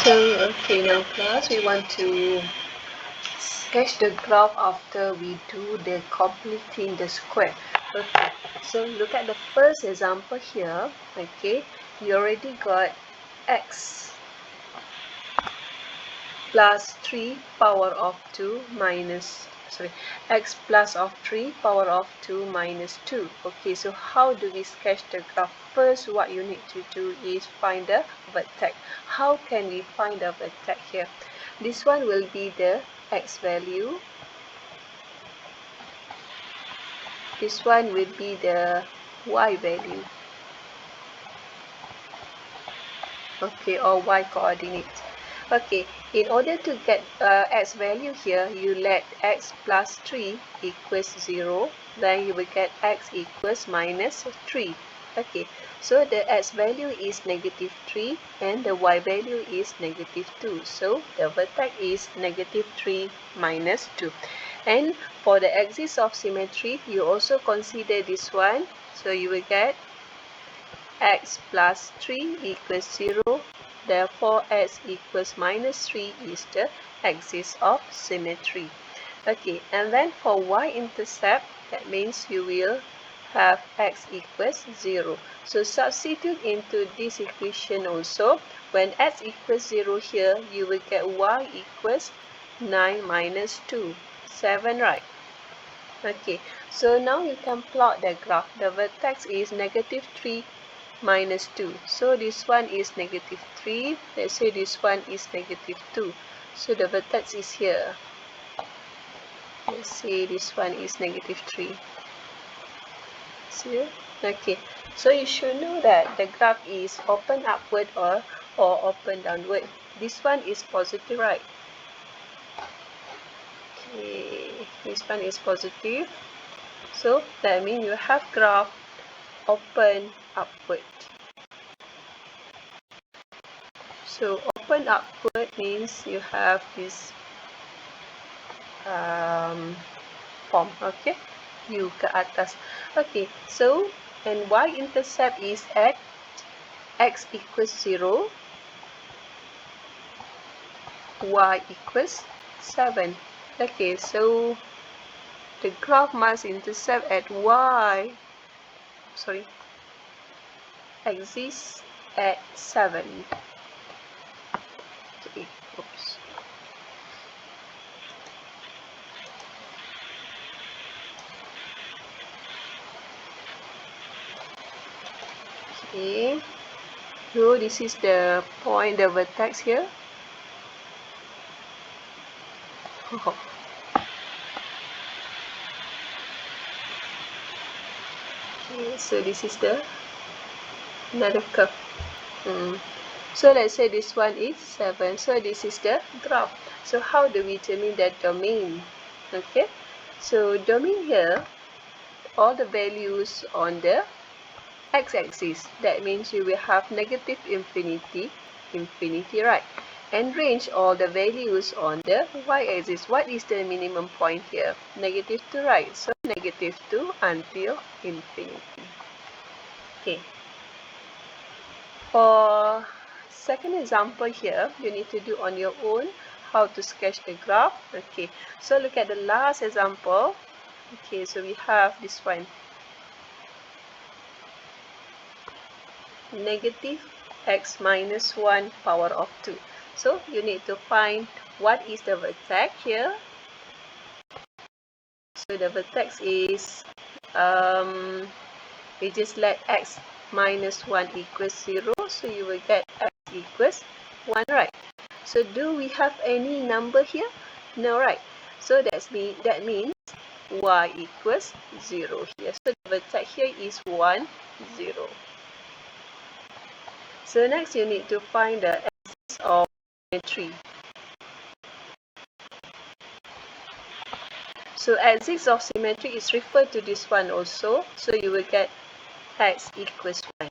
Okay, now class, we want to sketch the graph after we do the completing the square. Okay, so look at the first example here. Okay, you already got x plus 3 power of 2 minus x plus of 3 power of 2 minus 2. Okay, so how do we sketch the graph? First, what you need to do is find the vertex. How can we find the vertex here? This one will be the x value. This one will be the y value. Okay, or y coordinate. Okay, in order to get x value here, you let x plus 3 equals 0, then you will get x equals minus 3. Okay, so the x value is negative 3 and the y value is negative 2. So the vertex is negative 3 minus 2. And for the axis of symmetry, you also consider this one. So you will get x plus 3 equals 0. Therefore, x equals minus 3 is the axis of symmetry. Okay, and then for y-intercept, that means you will have x equals 0. So substitute into this equation also. When x equals 0 here, you will get y equals 9 minus 2, 7, right? Okay, so now you can plot the graph. The vertex is negative 3 minus 2. So this one is negative 3. Let's say this one is negative 2. So the vertex is here. Let's say this one is negative 3. See? Okay. So you should know that the graph is open upward or open downward. This one is positive, right? Okay. This one is positive. So that means you have graph open upward. So open upward means you have this form. Okay, U ke atas. Okay, so and y-intercept is at x equals 0, y equals 7. Okay, so the graph must intercept at axis at 7. Okay, oops. Okay, so this is the point, the vertex here. Okay, so this is the another curve. So let's say this one is 7. So this is the graph. So how do we determine that domain? Okay, so domain here, all the values on the x-axis. That means you will have negative infinity, right? And range all the values on the y-axis. What is the minimum point here? Negative 2, right? So negative 2 until infinity. Okay. For second example here, you need to do on your own how to sketch the graph. Okay, so look at the last example. Okay, so we have this one. Negative x minus 1 power of 2. So you need to find what is the vertex here. So the vertex is, we just let x minus 1 equals 0. So you will get x equals 1, right? So do we have any number here? No, right? So that means y equals 0 here. So the vertex here is 1, 0. So next you need to find the axis of symmetry. So axis of symmetry is referred to this one also. So you will get x equals 1.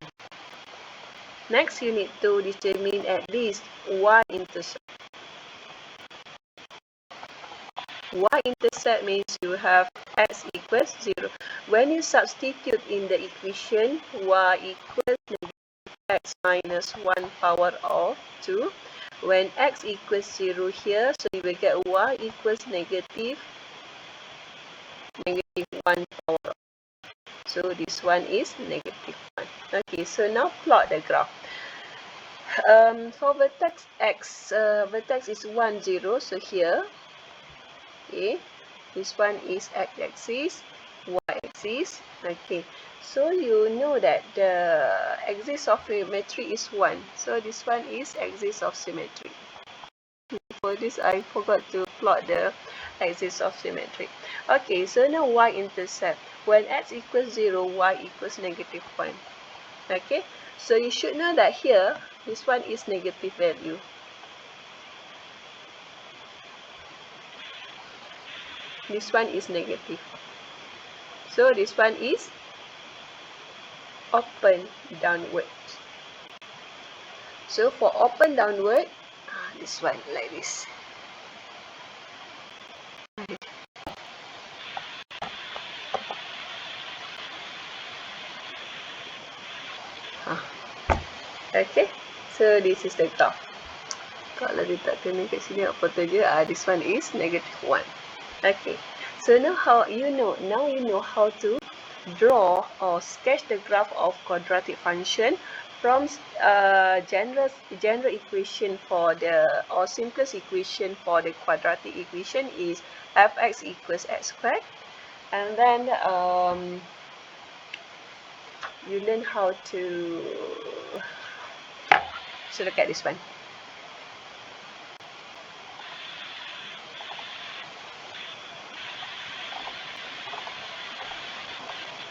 Next you need to determine at least y-intercept. Y-intercept means you have x equals 0. When you substitute in the equation y equals negative x minus 1 power of 2, When x equals 0 here, so you will get y equals negative 1 power. So this one is negative 1. Okay, so now plot the graph. For vertex x, vertex is 1, 0. So here, okay, this one is x-axis, y-axis. Okay, so you know that the axis of symmetry is 1. So this one is axis of symmetry. For this, I forgot to plot the axis of symmetry. Okay, so now y-intercept. When x equals 0, y equals negative 1. Okay, so you should know that here, this one is negative value. This one is negative. So this one is open downward. So for open downward, this one like this. Okay, so this is the graph. Kalau dia tak kena kat sini apa tu je, this one is negative 1. Okay, so now you know how to draw or sketch the graph of quadratic function from general equation for the, or simplest equation for the quadratic equation is fx equals x squared, and then you learn how to, so look at this one.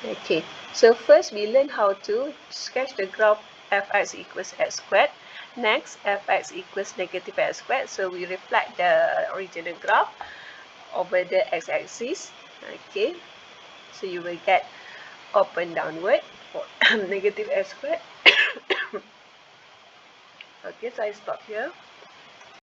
Okay, so first we learn how to sketch the graph fx equals x squared. Next, fx equals negative x squared. So we reflect the original graph over the x-axis. Okay, so you will get open downward for negative x squared. Okay, so I stop here.